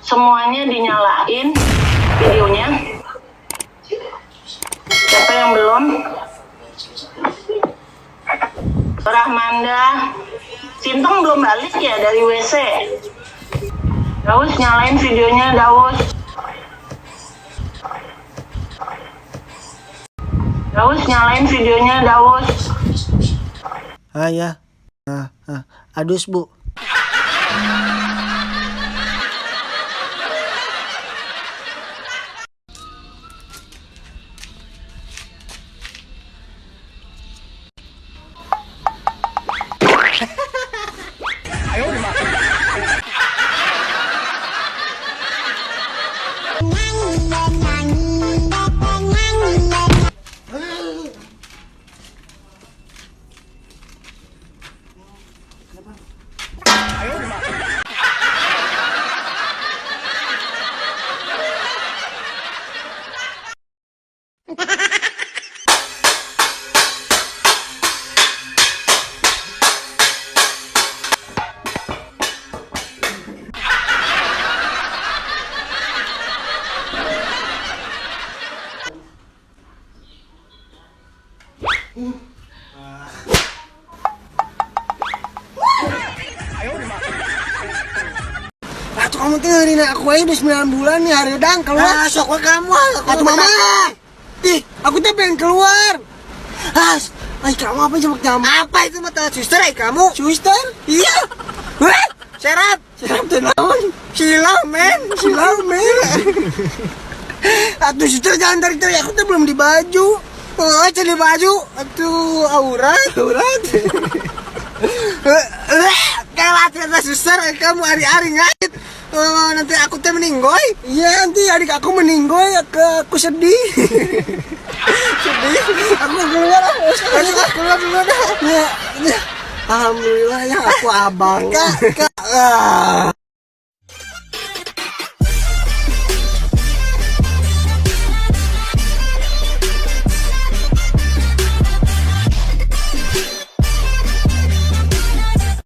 Semuanya dinyalain videonya. Siapa yang belum? Rahmanda, Sintong belum balik ya dari WC. Daus nyalain videonya, Daus. Daus nyalain videonya, Daus. Ya. Adus, Bu. Kamu dengerin aku aja udah 9 bulan nih, hari udang keluar. Sok kamu, aku mama. Ih, aku tuh pengen keluar. Kamu apa jemput kamu? Apa itu mata suster kamu? Suster? Iya. Serap tuh naon? Silau men. Atuh suster jangan tarik aku tuh belum di baju. Cari baju. Atuh aurat. Kelewat kata suster, kamu hari-hari ngait. Nanti aku teh meninggoy. Iya, nanti adik aku meninggoy, aku sedih. Aku keluar dulu dah. Ya. Alhamdulillah ya aku abang. Kak.